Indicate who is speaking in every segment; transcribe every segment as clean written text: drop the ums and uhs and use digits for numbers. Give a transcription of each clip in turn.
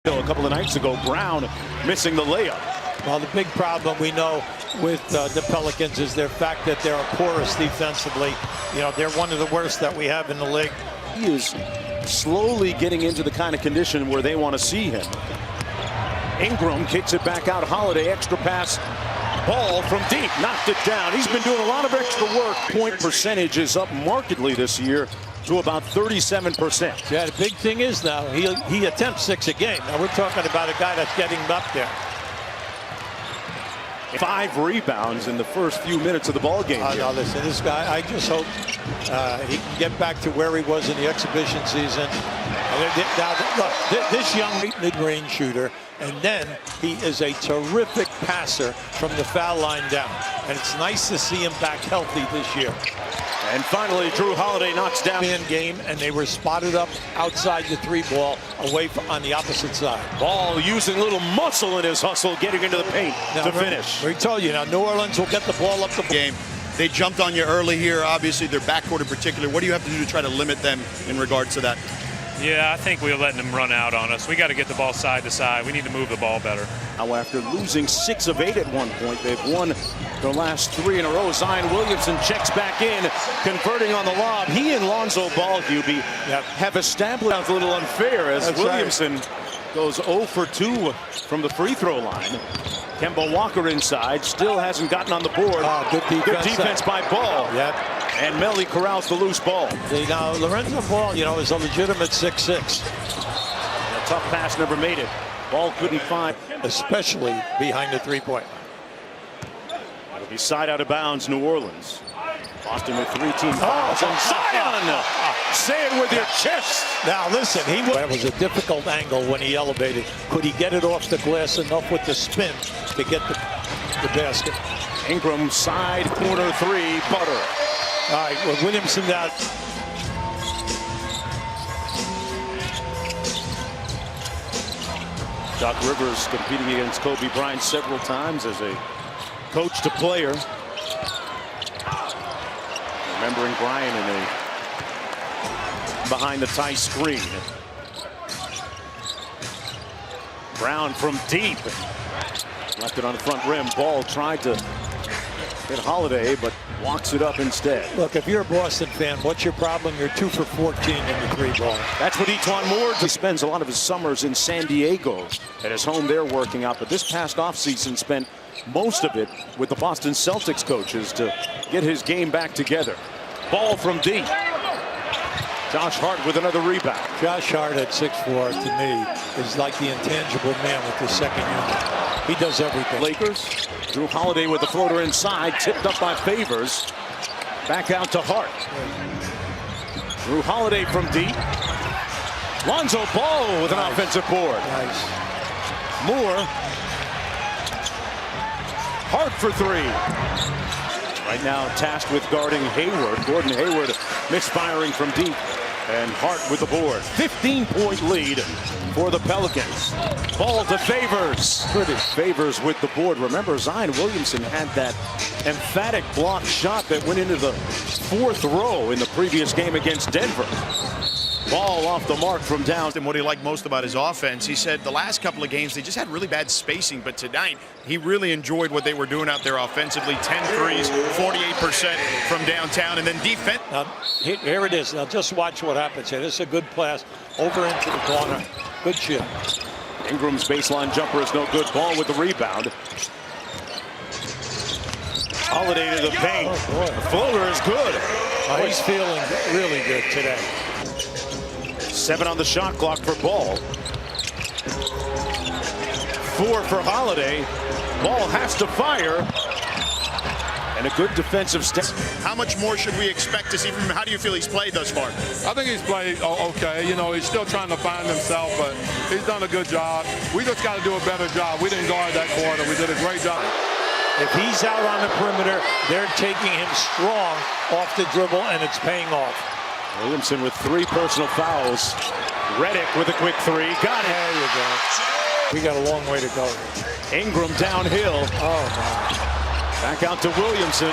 Speaker 1: A couple of nights ago, Brown missing the layup.
Speaker 2: Well, the big problem we know with the Pelicans is their fact that they're porous defensively. You know, they're one of the worst that we have in the league.
Speaker 1: He is slowly getting into the kind of condition where they want to see him. Ingram kicks it back out. Holiday, extra pass. Ball from deep, knocked it down. He's been doing a lot of extra work. Point percentage is up markedly this year to about 37%.
Speaker 2: Yeah, the big thing is now he attempts 6 a game. Now we're talking about a guy that's getting up there.
Speaker 1: 5 rebounds in the first few minutes of the ball game.
Speaker 2: Now listen, this guy, I just hope he can get back to where he was in the exhibition season. Now, look, this young mid-range shooter, and then he is a terrific passer from the foul line down. And it's nice to see him back healthy this year.
Speaker 1: And finally, Drew Holiday knocks down
Speaker 2: in game, and they were spotted up outside the 3-ball, away on the opposite side.
Speaker 1: Ball using a little muscle in his hustle, getting into the paint to finish.
Speaker 2: We told you, now New Orleans will get the ball up the
Speaker 3: game. They jumped on you early here, obviously their backcourt in particular. What do you have to do to try to limit them in regards to that?
Speaker 4: Yeah, I think we're letting them run out on us. We got to get the ball side to side. We need to move the ball better.
Speaker 1: Now, after losing 6 of 8 at one point, they've won their last 3 in a row. Zion Williamson checks back in, converting on the lob. He and Lonzo Ball, QB, have established a little unfair as Williamson goes 0 for 2 from the free throw line. Kemba Walker inside, still hasn't gotten on the board.
Speaker 2: Good defense
Speaker 1: by Ball. And Melly corrals the loose ball.
Speaker 2: Now, Lorenzo Ball, you know, is a legitimate 6'6".
Speaker 1: A tough pass never made it. Ball couldn't find.
Speaker 2: Especially behind the 3-point.
Speaker 1: It'll be side out of bounds, New Orleans. Boston with 3 team fouls. And Zion! Say it with your chest.
Speaker 2: Now, listen, that was a difficult angle when he elevated. Could he get it off the glass enough with the spin to get the basket?
Speaker 1: Ingram side corner 3, butter.
Speaker 2: All right, well, Williamson down.
Speaker 1: Doc Rivers competing against Kobe Bryant several times as a coach to player. Remembering Bryant in a behind the tie screen. Brown from deep. Left it on the front rim. Ball tried to hit Holiday, but walks it up instead.
Speaker 2: Look, if you're a Boston fan, what's your problem? You're 2 for 14 in the 3-ball.
Speaker 1: That's what E'Twaun Moore does. He spends a lot of his summers in San Diego at his home there working out. But this past offseason spent most of it with the Boston Celtics coaches to get his game back together. Ball from deep. Josh Hart with another rebound.
Speaker 2: Josh Hart at 6'4", to me, is like the intangible man with the second unit. He does everything.
Speaker 1: Lakers. Drew Holiday with the floater inside, tipped up by Favors. Back out to Hart. Drew Holiday from deep. Lonzo Ball with an offensive board.
Speaker 2: Nice.
Speaker 1: Moore. Hart for 3. Right now tasked with guarding Hayward. Gordon Hayward misfiring from deep. And Hart with the board. 15-point lead for the Pelicans. Ball to Favors. Favors with the board. Remember, Zion Williamson had that emphatic block shot that went into the 4th row in the previous game against Denver. Ball off the mark from down.
Speaker 3: And what he liked most about his offense, he said the last couple of games they just had really bad spacing, but tonight he really enjoyed what they were doing out there offensively. 10 threes, 48% from downtown, and then defense.
Speaker 2: Now, here it is. Now just watch what happens here. This is a good pass over into the corner. Good shit.
Speaker 1: Ingram's baseline jumper is no good. Ball with the rebound. Holiday to the paint.
Speaker 2: Oh,
Speaker 1: the floater is good.
Speaker 2: Oh, he's feeling really good today.
Speaker 1: 7 on the shot clock for Ball. 4 for Holiday. Ball has to fire. And a good defensive step.
Speaker 3: How much more should we expect to see from him? How do you feel he's played thus far?
Speaker 5: I think he's played okay. You know, he's still trying to find himself, but he's done a good job. We just got to do a better job. We didn't guard that quarter. We did a great job.
Speaker 2: If he's out on the perimeter, they're taking him strong off the dribble, and it's paying off.
Speaker 1: Williamson with 3 personal fouls. Redick with a quick 3. Got it.
Speaker 2: There you go. We got a long way to go.
Speaker 1: Ingram downhill.
Speaker 2: Oh, my.
Speaker 1: Back out to Williamson.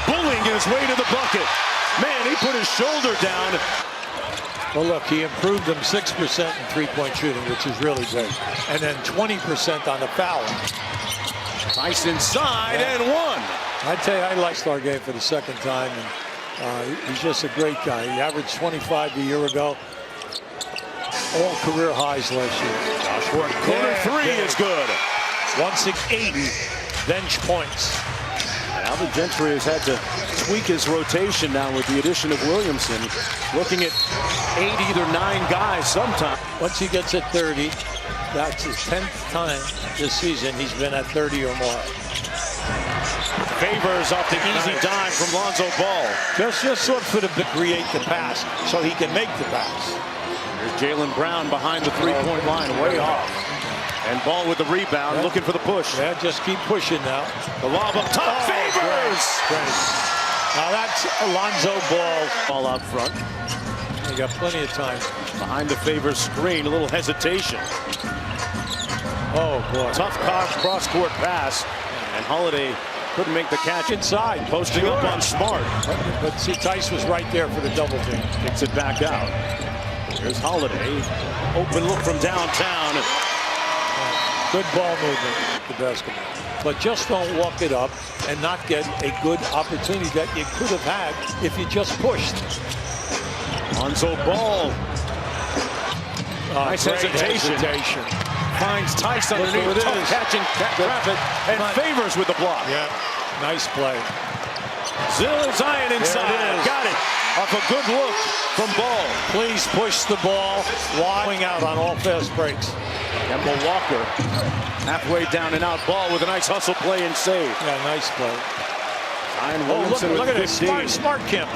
Speaker 1: Bullying his way to the bucket. Man, he put his shoulder down.
Speaker 2: Well, look, he improved them 6% in three-point shooting, which is really good. And then 20% on the foul.
Speaker 1: Tice inside and one.
Speaker 2: I tell you, I liked our game for the second time, and he's just a great guy. He averaged 25 a year ago. All career highs last year.
Speaker 1: Joshua, corner three is good.
Speaker 2: 180 bench points.
Speaker 1: Alvin Gentry has had to tweak his rotation now with the addition of Williamson. Looking at 8, either 9 guys sometime.
Speaker 2: Once he gets at 30, that's his 10th time this season he's been at 30 or more.
Speaker 1: Favors off the easy dime from Lonzo Ball.
Speaker 2: Just look for the create the pass so he can make the pass.
Speaker 1: Here's Jaylen Brown behind the three-point line, way off. And Ball with the rebound, looking for the push.
Speaker 2: Yeah, just keep pushing now.
Speaker 1: The lob up top, Favors!
Speaker 2: Great. Now that's Lonzo Ball.
Speaker 1: Ball out front.
Speaker 2: They got plenty of time.
Speaker 1: Behind the Favors screen, a little hesitation.
Speaker 2: Oh, boy.
Speaker 1: Tough cross-court pass. And Holiday couldn't make the catch inside, posting up on Smart.
Speaker 2: But see, Tice was right there for the double team.
Speaker 1: Kicks it back out. Here's Holiday. Open look from downtown.
Speaker 2: Good ball movement, the basketball. But just don't walk it up and not get a good opportunity that you could have had if you just pushed.
Speaker 1: Lonzo Ball. Nice hesitation. Finds Tice underneath. Tough catching traffic and Favors with the block.
Speaker 2: Yeah, nice play.
Speaker 1: Zion inside. Got it. Off a good look from Ball.
Speaker 2: Please push the ball. Wide out on all fast breaks.
Speaker 1: Kemba Walker halfway down and out. Ball with a nice hustle play and save.
Speaker 2: Yeah, nice play.
Speaker 1: Zion Williamson
Speaker 2: look at this.
Speaker 1: Smart
Speaker 2: Smart Kemp.